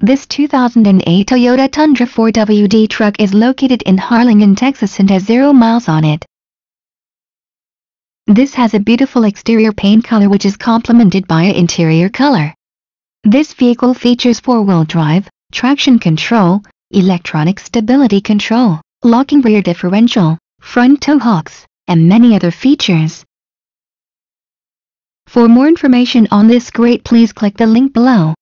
This 2008 Toyota Tundra 4wd truck is located in Harlingen, Texas and has 0 miles on it. This has a beautiful exterior paint color which is complemented by an interior color. This vehicle features 4-wheel drive, traction control, electronic stability control, locking rear differential, front tow hooks, and many other features. For more information on this great, please click the link below.